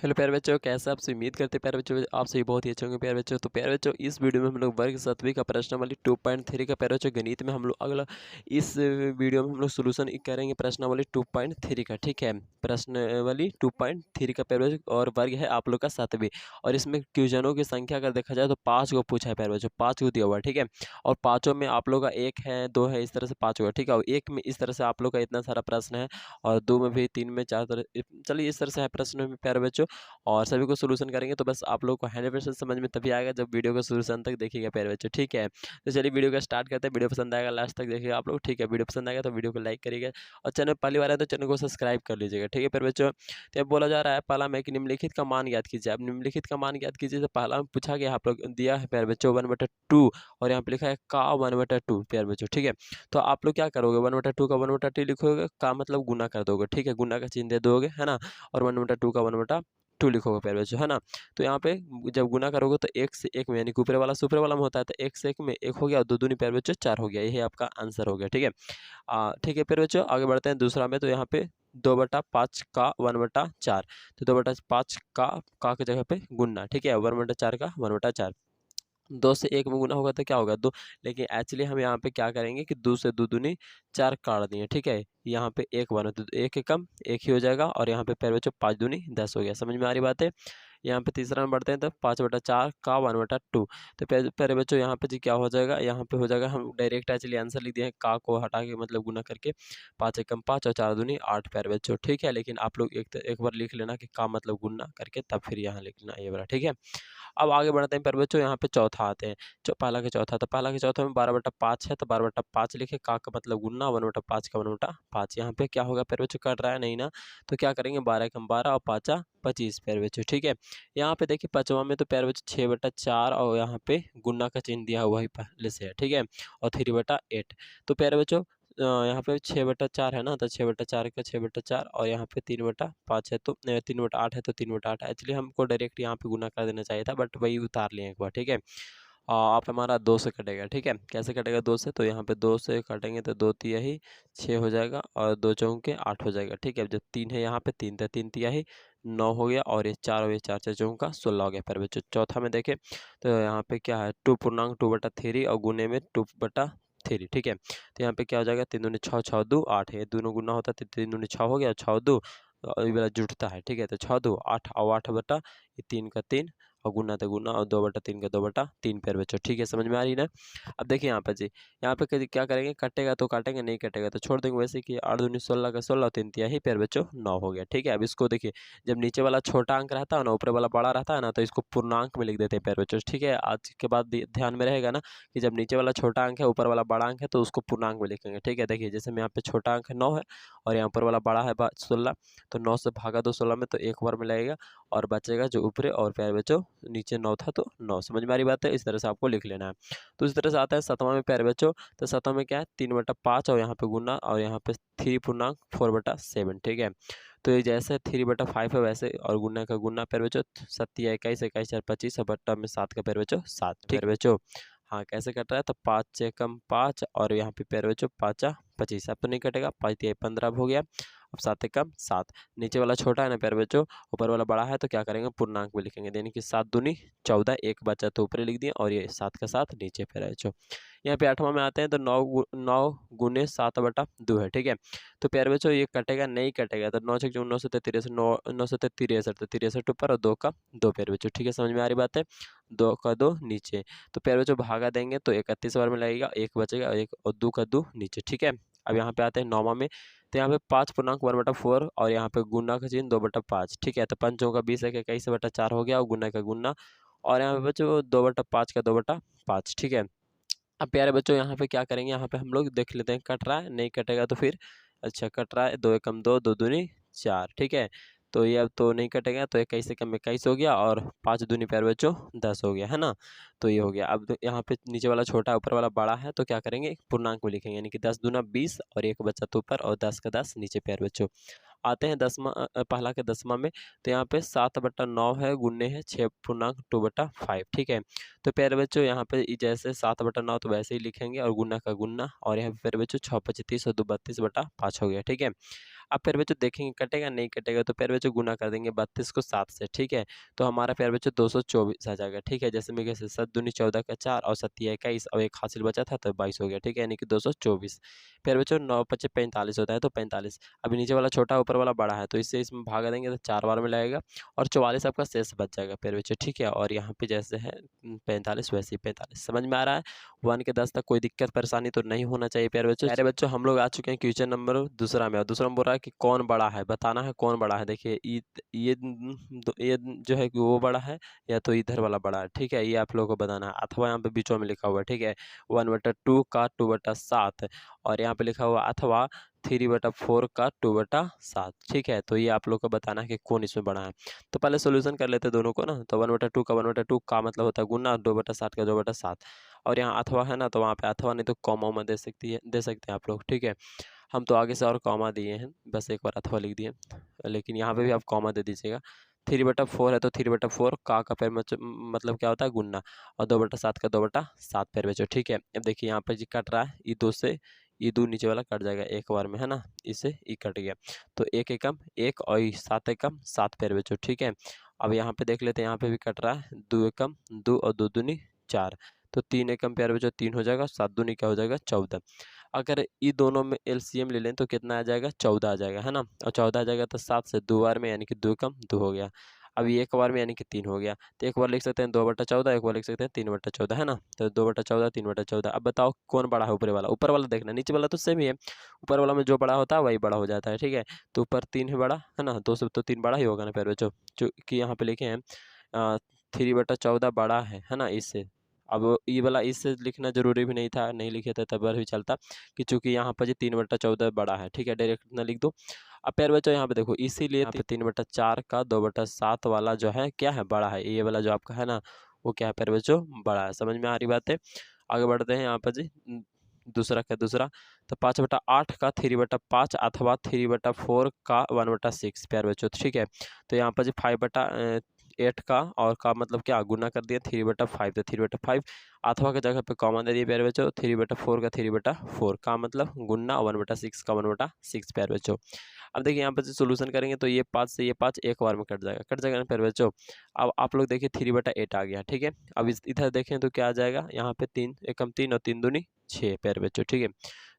Hello प्यारे बच्चों, कैसे आपसे उम्मीद करते हैं प्यारे बच्चों आप सभी बहुत ही अच्छे होंगे प्यारे बच्चों। तो प्यारे बच्चों इस वीडियो में हम लोग वर्ग 7वीं का प्रश्नावली 2.3 का प्यारे बच्चों गणित में हम लोग अगला इस वीडियो में हम लोग सोल्यूशन करेंगे प्रश्नावली 2.3 का। ठीक है, प्रश्नावली 2.3 का प्यारे बच्चों और वर्ग है आप लोग का 7वीं। और इसमें क्वेश्चनों की संख्या अगर देखा जाए तो 5 को पूछा है प्यारे बच्चों, 5 को दिया हुआ है। ठीक है, और पाँचों में आप लोग का 1 है 2 है, इस तरह से 5 होगा। ठीक है, और 1 में इस तरह से आप लोग का इतना सारा प्रश्न है, और 2 में भी, 3 में, 4 तरह, चलिए इस तरह से है प्रश्न में प्यारे बच्चों। और सभी को सोल्यूशन करेंगे तो बस आप लोग को 100% समझ में तभी आएगा जब वीडियो को सोल्यूशन तक देखिएगा प्यारे बच्चों। ठीक है, तो चलिए वीडियो का स्टार्ट करते हैं। वीडियो पसंद आएगा लास्ट तक देखिएगा आप लोग। ठीक है, वीडियो पसंद आएगा तो वीडियो को लाइक करिएगा, और चैनल पहली बार है तो चैनल को सब्सक्राइब कर लीजिएगा। ठीक है प्यारे बच्चों, तो अब बोला जा रहा है पहला में कि निम्नलिखित का मान ज्ञात कीजिए। अब निम्नलिखित का मान ज्ञात कीजिए, तो पहला में पूछा गया आप लोग दिया है प्यारे बच्चों 1/2, और यहाँ पे लिखा है का 1/2 प्यारे बच्चों। ठीक है, तो आप लोग क्या करोगे, 1/2 का 1/2 लिखोगे, का मतलब गुना कर दोगे। ठीक है, गुना का चिन्ह दे दोगे, है ना, और 1/2 का 1/2 लिखोगे प्यारे बच्चों, है ना। तो यहाँ पे जब गुना करोगे तो 1 से 1 में, यानी कि ऊपर वाला सुपर वाला में होता है, तो 1 से 1 में 1 हो गया, और 2 दूनी प्यारे बच्चों 4 हो गया। यही आपका आंसर हो गया। ठीक है, ठीक है प्यारे बच्चों, आगे बढ़ते हैं दूसरा में। तो यहाँ पे 2/5 का 1/4, तो 2/5 का की जगह पे गुना। ठीक है, 1/4 का 1/4, 2 से 1 में गुना होगा तो क्या होगा 2, लेकिन एक्चुअली हम यहाँ पे क्या करेंगे कि 2 से 2 दूनी 4 काट दिए। ठीक है, यहाँ पे 1 बना तो 1 कम 1 ही हो जाएगा, और यहाँ पे प्यारे बच्चों 5 दूनी 10 हो गया। समझ में आ रही बात है। यहाँ पे तीसरा में बढ़ते हैं तो 5/4 का 1/2, तो प्यारे बच्चों यहाँ पे जी क्या हो जाएगा, यहाँ पे हो जाएगा, हम डायरेक्ट एक्चुअली आंसर लिख दिए हैं, का को हटा के मतलब गुना करके 5 एकम 5 और 4 दूनी 8 प्यारे बच्चों। ठीक है, लेकिन आप लोग एक बार लिख लेना कि का मतलब गुना करके, तब फिर यहाँ लिखना ये वाला। ठीक है, अब आगे बढ़ते हैं प्यारे बच्चों, यहाँ पे चौथा आते हैं। पहला के चौथा, तो पहला के चौथा में 12/5 है, तो 12/5 लिखे, का मतलब गुना, 1/5 का 1/5। यहाँ पे क्या होगा प्यारे बच्चों, कट रहा है नहीं ना, तो क्या करेंगे 12 एकम 12 और 5 25 प्यारे बच्चों। ठीक है, यहाँ पे देखिए पांचवा में तो प्यारे बच्चों 6/4, और यहाँ पे गुना का चिन्ह दिया हुआ ही पहले से है। ठीक है, और 3/8, तो प्यारे बच्चों यहाँ पे 6/4 है ना, तो 6/4 का 6/4, और यहाँ पे 3/5 है, तो 3/8 है, तो 3/8 एक्चुअली हमको डायरेक्ट यहाँ पे गुना कर देना चाहिए था, बट वही उतार लिए एक बार। ठीक है, आप हमारा 2 से कटेगा। ठीक है, कैसे कटेगा 2 से, तो यहाँ पे 2 से काटेंगे तो 2 तिहाई 6 हो जाएगा, और 2 चौके 8 हो जाएगा। ठीक है, जब 3 है यहाँ पे 3, तो 3 तिहाई 9 हो गया, और ये 4 और ये 4 से चौका 16 हो गया। फिर बच्चों चौथा में देखें तो यहाँ पे क्या है 2/2/3 और गुने में 2/3। ठीक है, तो यहाँ पे क्या हो जाएगा 3 दूनी 6, 6 2 8 है, ये दोनों गुना होता है तो 3 दूनी 6 हो गया, 6 2 और ये वाला जुटता है। ठीक है, तो 6 2 8 और 8 बटा ये 3 का 3, और गुना तो गुना, और 2/3 का 2/3 पेयर बच्चों। ठीक है, समझ में आ रही ना। अब देखिए यहाँ पे जी, यहाँ पे क्या करेंगे, कटेगा तो काटेंगे, नहीं कटेगा तो छोड़ देंगे वैसे कि 8 दूनी 16 का 16, 3 तिहाई पेयर बच्चों 9 हो गया। ठीक है, अब इसको देखिए, जब नीचे वाला छोटा अंक रहता है ना, ऊपर वाला बड़ा रहता है ना, तो इसको पूर्णांक में लिख देते हैं पेयर बच्चों। ठीक है, आज के बाद ध्यान में रहेगा ना कि जब नीचे वाला छोटा अंक है, ऊपर वाला बड़ा अंक है, तो उसको पूर्णांक में लिखेंगे। ठीक है, देखिए जैसे में यहाँ पे छोटा अंक है 9 है, और यहाँ ऊपर वाला बड़ा है 16, तो 9 से भागा दो 16 में, तो एक बार में लगेगा, और बचेगा जो ऊपर, और प्यारे बच्चों नीचे 9 था तो 9। समझ में आ रही बात है, इस तरह से आपको लिख लेना है। तो इस तरह से आता है 7वां में प्यारे बच्चों, तो 7वां में क्या है 3/5, और यहाँ पे गुना, और यहाँ पे 3 पूर्णांक 4/7। ठीक है, तो ये जैसे 3/5 है वैसे, और गुना का गुना प्यारे बच्चों 7 या 21 21 4 25, और बट्टा में 7 का प्यारे बच्चों 7। प्यारे बच्चों हाँ, कैसे कट रहा है, तो 5 एकम 5, और यहाँ पे प्यारे बच्चों 5 25, अब तो नहीं कटेगा, 5 तिहाई 15 हो गया, अब 7 एकम 7, नीचे वाला छोटा है ना प्यारे बच्चों, ऊपर वाला बड़ा है, तो क्या करेंगे पूर्णांक में लिखेंगे, यानी कि 7 दूनी 14, एक बचा तो ऊपर लिख दिए, और ये 7 का 7 नीचे प्यारे बच्चों। यहाँ पे 8वां में आते हैं, तो 9 गुने 7/2 है। ठीक है, तो प्यारे बच्चों ये कटेगा नहीं कटेगा, तो 9 6 9 7 63, 9 7 63, तो 63 ऊपर और 2 का 2 प्यारे बच्चों। ठीक है, समझ में आ रही बात है, 2 का 2 नीचे, तो प्यारे बच्चों भागा देंगे तो 31 बार में लगेगा, एक बचेगा, और एक और 2 का 2 नीचे। ठीक है, अब यहाँ पे आते हैं 9वां में, तो यहाँ पे 5 पूर्णांक 1/4, और यहाँ पे गुना का चिन्ह 2/5। ठीक है, तो 5 चौका 20 है, 21/4 हो गया, और गुना का गुना, और यहाँ पे बच्चों 2/5 का 2/5। ठीक है, अब प्यारे बच्चों यहाँ पे क्या करेंगे, यहाँ पे हम लोग देख लेते हैं कट रहा है नहीं कटेगा तो फिर, अच्छा कट रहा है, 2 एकम 2, 2 दूनी 4। ठीक है, तो ये अब तो नहीं कटेगा, तो 21 एकम 21 हो गया, और 5 दूनी प्यारे बच्चों 10 हो गया, है ना। तो ये हो गया। अब तो यहाँ पे नीचे वाला छोटा ऊपर वाला बड़ा है, तो क्या करेंगे पूर्णांक में लिखेंगे, यानी कि 10 दूना 20, और एक बच्चा तो ऊपर, और 10 का 10 नीचे प्यारे बच्चों। आते हैं पहला के 10वां में, तो यहाँ पे 7/9 है, गुने है 6 पूर्णांक 2/5। ठीक है, तो प्यारे बच्चों यहाँ पे जैसे 7/9 तो वैसे ही लिखेंगे, और गुना का गुना, और यहाँ पे प्यारे बच्चों 6 25 और 2 32/5 हो गया। ठीक है, अब प्यारे बच्चों देखेंगे कटेगा नहीं कटेगा, तो प्यारे बच्चों गुना कर देंगे 32 को 7 से, ठीक है। तो हमारा प्यारे बच्चों 224 आ जाएगा, ठीक है। जैसे मैं कैसे 7 दूनी 14 का 4 और 7 21 और एक हासिल बचा था तो 22 हो गया, ठीक है, यानी कि 224। प्यारे बच्चों 9 पचे 45 होता है, तो 45। अभी नीचे वाला छोटा ऊपर वाला बड़ा है, तो इससे इसमें भागा देंगे तो 4 बार में लगेगा और 44 आपका शेष बच जाएगा प्यारे बच्चों, ठीक है। और यहाँ पे जैसे है 45 वैसे ही 45। समझ में आ रहा है? 1 के 10 तक कोई दिक्कत परेशानी तो नहीं होना चाहिए प्यारे बच्चों। प्यारे बच्चों हम लोग आ चुके हैं क्वेश्चन नंबर दूसरा में, और दूसरा में बोल रहा है कि कौन बड़ा है, बताना है कौन बड़ा है। देखिए ये जो है कि वो बड़ा है या तो इधर वाला बड़ा है, ठीक है, ये आप लोगों को बताना है। अथवा यहाँ पे बीचों में लिखा हुआ है, ठीक है, 1/2 का 2/7, और यहाँ पे लिखा हुआ अथवा 3/4 का 2/7, ठीक है। तो ये आप लोग को बताना है कि कौन इसमें बड़ा है। तो पहले सोल्यूशन कर लेते हैं दोनों को ना। तो 1/2 का 1/2 का मतलब होता है गुना, 2/7 का 2/7, और यहाँ अथवा है ना, तो वहाँ पे अथवा नहीं तो कॉमा में दे सकते हैं आप लोग, ठीक है। हम तो आगे से और कॉमा दिए हैं, बस एक बार अथवा लिख दिए, लेकिन यहाँ पे भी आप कॉमा दे दीजिएगा। 3/4 है तो 3/4 का पैर मतलब क्या होता है गुन्ना, और 2/7 का 2/7 पैर बचो, ठीक है। अब देखिए यहाँ पे जी कट रहा है, ये 2 से ये 2 नीचे वाला कट जाएगा एक बार में, है ना, इससे ये कट गया। तो 1 एकम 1 और 7 एकम 7 पैर बचो, ठीक है। अब यहाँ पे देख लेते हैं, यहाँ पे भी कट रहा है, 2 एकम 2 और 2 दूनी 4, तो 3 एकम प्यारे बच्चों 3 हो जाएगा, 7 दूनी क्या हो जाएगा 14। अगर ये दोनों में एलसीएम ले लें तो कितना आ जाएगा 14 आ जाएगा, है ना। और 14 आ जाएगा तो 7 से 2 बार में यानी कि 2 कम 2 हो गया। अब ये एक बार में यानी कि 3 हो गया, तो एक बार लिख सकते हैं 2/14, एक बार लिख सकते हैं 3/14, है ना। तो 2/14 3/14। अब बताओ कौन बड़ा है, ऊपर वाला देखना, नीचे वाला तो सेम ही है। ऊपर वाला में जो बड़ा होता है वही बड़ा हो जाता है, ठीक है। तो ऊपर 3 है बड़ा, है ना, 2 से तो 3 बड़ा ही होगा ना प्यारे बच्चों, जो कि यहाँ पे लिखे हैं 3/14 बड़ा है ना इससे। अब ये वाला इससे लिखना जरूरी भी नहीं था, नहीं लिखे थे तब भी चलता, कि चूंकि यहाँ पर 3/14 बड़ा है, ठीक है, डायरेक्ट ना लिख दो। अब प्यारे बच्चों यहाँ पे देखो, इसीलिए यहाँ पे 3/4 का 2/7 वाला जो है क्या है बड़ा है, ये वाला जो आपका है ना वो क्या है प्यारे बच्चों बड़ा है। समझ में आ रही बात है? आगे बढ़ते हैं यहाँ पर जी, दूसरा का दूसरा, तो 5/8 का 3/5 अथवा 3/4 का 1/6 प्यारे बच्चों, ठीक है। तो यहाँ पर जी 5/8 का और का मतलब क्या गुना कर दिया 3/5, तो 3/5 अथवा के जगह पे कॉमा दे दिए प्यारे बच्चों, 3/4 का 3/4 का मतलब गुना, 1/6 का 1/6 प्यारे बच्चों। अब देखिए यहाँ पर जो सोल्यूशन करेंगे तो ये 5 से ये 5 एक बार में कट जाएगा ना प्यारे बच्चों। अब आप लोग देखिए 3/8 आ गया, ठीक है। अब इधर देखें तो क्या आ जाएगा, यहाँ पे 3 एकम 3 और 3 दूनी 6 प्यारे बच्चों, ठीक है।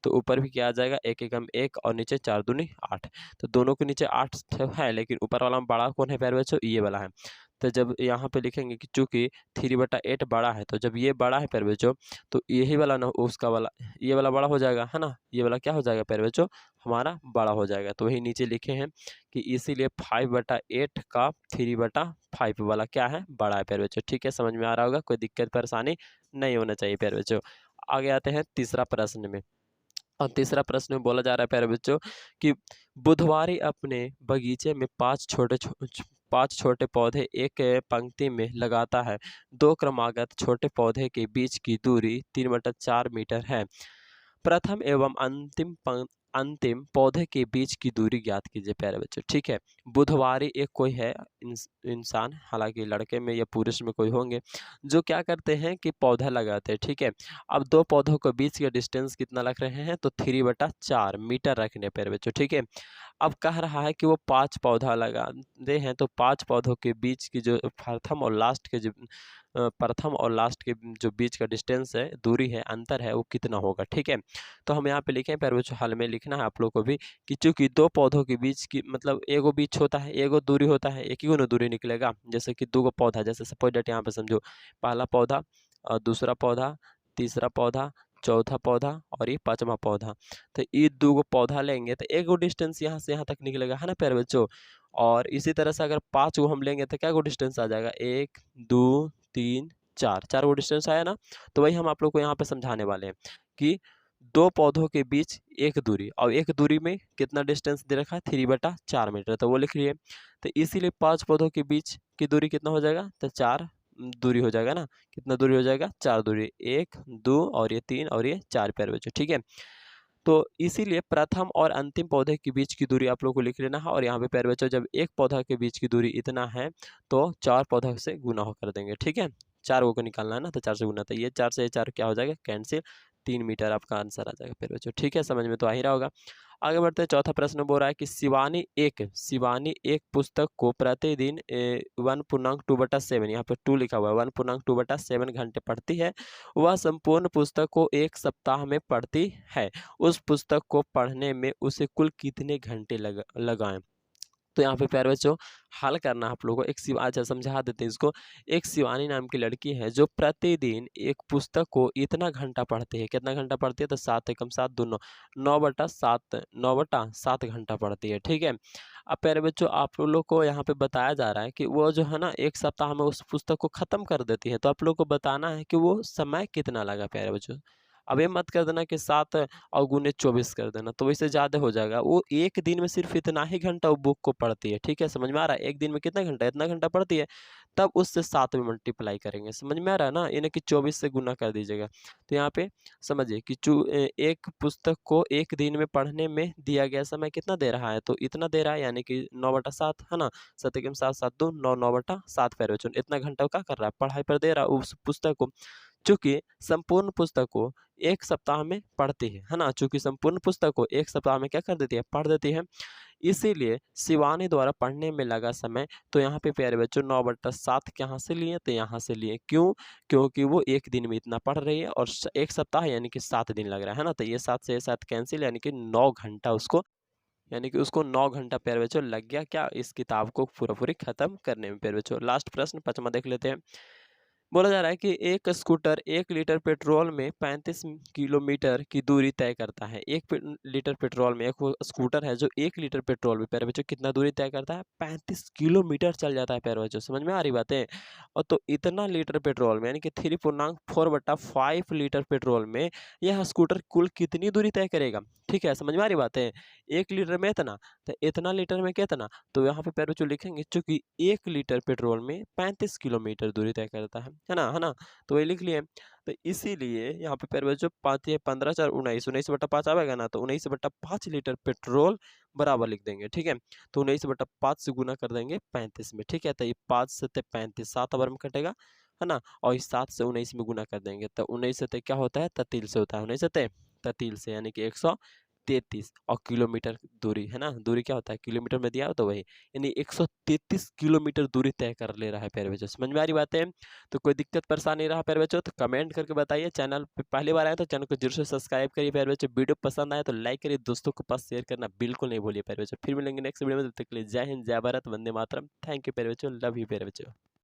तो ऊपर भी क्या आ जाएगा, 1 एकम 1 और नीचे 4 दूनी 8, तो दोनों के नीचे 8 है, लेकिन ऊपर वाला में बड़ा कौन है प्यारे बच्चों, ये वाला है। तो जब यहाँ पे लिखेंगे कि चूंकि 3/8 बड़ा है, तो जब ये बड़ा है प्यारे बच्चों तो यही वाला ना उसका वाला ये वाला बड़ा हो जाएगा, है ना, ये वाला क्या हो जाएगा प्यारे बच्चों हमारा बड़ा हो जाएगा। तो वही नीचे लिखे हैं कि इसीलिए 5/8 का 3/5 वाला क्या है बड़ा है प्यारे बच्चों, ठीक है। समझ में आ रहा होगा, कोई दिक्कत परेशानी नहीं होना चाहिए प्यारे बच्चों। आगे आते हैं तीसरा प्रश्न में, और तीसरा प्रश्न में बोला जा रहा है प्यारे बच्चों कि बुधवारी अपने बगीचे में 5 छोटे पौधे एक पंक्ति में लगाता है। 2 क्रमागत छोटे पौधे के बीच की दूरी 3/4 मीटर है। प्रथम एवं अंतिम पौधे के बीच की दूरी ज्ञात कीजिए प्यारे बच्चों, ठीक है। बुधवारी एक कोई है इंसान, हालांकि लड़के में या पुरुष में कोई होंगे, जो क्या करते हैं कि पौधा लगाते हैं, ठीक है। अब 2 पौधों के बीच का डिस्टेंस कितना रख रहे हैं, तो 3/4 मीटर रखने प्यारे बच्चों, ठीक है। अब कह रहा है कि वो 5 पौधा लगाते हैं, तो 5 पौधों के बीच की जो प्रथम और लास्ट के जो बीच का डिस्टेंस है, दूरी है, अंतर है, वो कितना होगा, ठीक है। तो हम यहाँ पे लिखें प्यारे बच्चों, हल में लिखना है आप लोग को भी कि चूंकि 2 पौधों के बीच की मतलब एगो बीच होता है, एगो दूरी होता है, एक ही गो ना दूरी निकलेगा। जैसे कि 2 गो पौधा, जैसे सपोज डेट यहाँ पे समझो, पहला पौधा और दूसरा पौधा, तीसरा पौधा, चौथा पौधा और ये 5वां पौधा। तो ये 2 गो पौधा लेंगे तो एक गो डिस्टेंस यहाँ से यहाँ तक निकलेगा, है ना प्यारे बच्चों। और इसी तरह से अगर 5 गो हम लेंगे तो क्या गो डिस्टेंस आ जाएगा, 1 2 3 4, 4 गो डिस्टेंस आया ना। तो वही हम आप लोग को यहाँ पे समझाने वाले हैं कि 2 पौधों के बीच एक दूरी, और एक दूरी में कितना डिस्टेंस दे रखा है 3/4 मीटर, तो वो लिख लिए। तो इसीलिए 5 पौधों के बीच की दूरी कितना हो जाएगा, तो 4 दूरी हो जाएगा ना। कितना दूरी हो जाएगा, 4 दूरी, 1 2 और ये 3 और ये 4 प्यारे बच्चों, ठीक है। तो इसीलिए प्रथम और अंतिम पौधे के बीच की दूरी आप लोग को लिख लेना है। और यहाँ पे प्यारे बच्चों जब एक पौधा के बीच की दूरी इतना है तो 4 पौधा से गुना कर देंगे, ठीक है। 4 को निकालना है ना, तो 4 से गुना, तो ये 4 से 4 क्या हो जाएगा कैंसिल, 3 मीटर आपका आंसर आ जाएगा प्यारे बच्चों। ठीक है, समझ में तो आ ही रहा होगा। आगे बढ़ते हैं, चौथा प्रश्न बोल रहा है कि शिवानी एक पुस्तक को प्रतिदिन 1.2/7, यहाँ पे 2 लिखा हुआ है, 1.2/7 घंटे पढ़ती है। वह संपूर्ण पुस्तक को 1 सप्ताह में पढ़ती है। उस पुस्तक को पढ़ने में उसे कुल कितने घंटे लगाएं? तो यहाँ पे प्यारे बच्चों हल करना आप लोगों को, अच्छा समझा देते हैं इसको। एक शिवानी नाम की लड़की है जो प्रतिदिन एक पुस्तक को इतना घंटा पढ़ती है। कितना घंटा पढ़ती है? तो 7 एकम 7 दूनो 9/7 घंटा पढ़ती है। ठीक है, अब प्यारे बच्चों आप लोग को यहाँ पे बताया जा रहा है कि वो जो है ना 1 सप्ताह में उस पुस्तक को खत्म कर देती है। तो आप लोग को बताना है कि वो समय कितना लगा प्यारे बच्चों। अब ये मत कर देना कि 7 और गुने 24 कर देना, तो वैसे ज़्यादा हो जाएगा। वो एक दिन में सिर्फ इतना ही घंटा वो बुक को पढ़ती है। ठीक है, समझ में आ रहा है? एक दिन में कितना घंटा? इतना घंटा पढ़ती है, तब उससे 7 में मल्टीप्लाई करेंगे। समझ में आ रहा है ना? यानी कि 24 से गुना कर दीजिएगा। तो यहाँ पे समझिए कि एक पुस्तक को एक दिन में पढ़ने में दिया गया समय कितना दे रहा है? तो इतना दे रहा है, यानी कि 9/7 है ना? 7 एकम 7 7 दूनी 9 9/7 प्यारे बच्चों। इतना घंटा वो क्या कर रहा है? पढ़ाई पर दे रहा है उस पुस्तक को। चूँकि संपूर्ण पुस्तक को 1 सप्ताह में पढ़ती है ना? चूँकि संपूर्ण पुस्तक को 1 सप्ताह में क्या कर देती है? पढ़ देती है। इसीलिए शिवानी द्वारा पढ़ने में लगा समय, तो यहाँ पे प्यारे बच्चों 9/7 कहाँ से लिए? तो यहाँ से लिए। क्यों? क्योंकि वो 1 दिन में इतना पढ़ रही है और 1 सप्ताह यानी कि 7 दिन लग रहा है ना? तो ये 7 से ये 7 कैंसिल, यानी कि 9 घंटा उसको, यानी कि उसको 9 घंटा प्यारे बच्चों लग गया क्या? इस किताब को पूरा-पूरी खत्म करने में प्यारे बच्चों। लास्ट प्रश्न 5वां देख लेते हैं। बोला जा रहा है कि एक स्कूटर 1 लीटर पेट्रोल में 35 किलोमीटर की दूरी तय करता है। 1 लीटर पेट्रोल में, एक वो स्कूटर है जो 1 लीटर पेट्रोल में प्यारे बच्चों कितना दूरी तय करता है? 35 किलोमीटर चल जाता है प्यारे बच्चों। समझ में आ रही बातें? और तो इतना लीटर पेट्रोल में, यानी कि 3.4/5 लीटर पेट्रोल में यह स्कूटर कुल कितनी दूरी तय करेगा? ठीक है, समझ में आ रही बातें? 1 लीटर में इतना, तो इतना लीटर में कितना? तो यहाँ पे प्यारे बच्चों लिखेंगे, चूंकि 1 लीटर पेट्रोल में 35 किलोमीटर दूरी तय करता है ना? है ना? तो वही लिख लिए। तो इसीलिए यहाँ पे प्यारे बच्चों 5 या 15 4 19, 19/5 आवेगा ना, तो 19/5 लीटर पेट्रोल बराबर लिख देंगे। ठीक है, तो 19/5 से गुना कर देंगे 35 में। ठीक है, तो ये 5 से 35 7 ओवर में कटेगा, है ना? और इस 7 से 19 में गुना कर देंगे, तो 19 से क्या होता है? 33 से होता है। 19 से 33 से, यानी कि 133, और किलोमीटर दूरी है ना? दूरी क्या होता है? किलोमीटर में दिया हो तो वही, यानी 133 किलोमीटर दूरी तय कर ले रहा है प्यारे बच्चों। समझ में आ रही बातें? तो कोई दिक्कत परेशानी रहा प्यारे बच्चों तो कमेंट करके बताइए। चैनल पे पहली बार आए तो चैनल को जरूर से सब्सक्राइब करिए प्यारे बच्चों। वीडियो पसंद आए तो लाइक करिए, दोस्तों के पास शेयर करना बिल्कुल नहीं भूलिए प्यारे बच्चों। फिर मिलेंगे नेक्स्ट वीडियो में, तब तक के लिए जय हिंद, जय भारत, वंदे मातरम। थैंक यू प्यारे बच्चों, लव यू प्यारे बच्चों।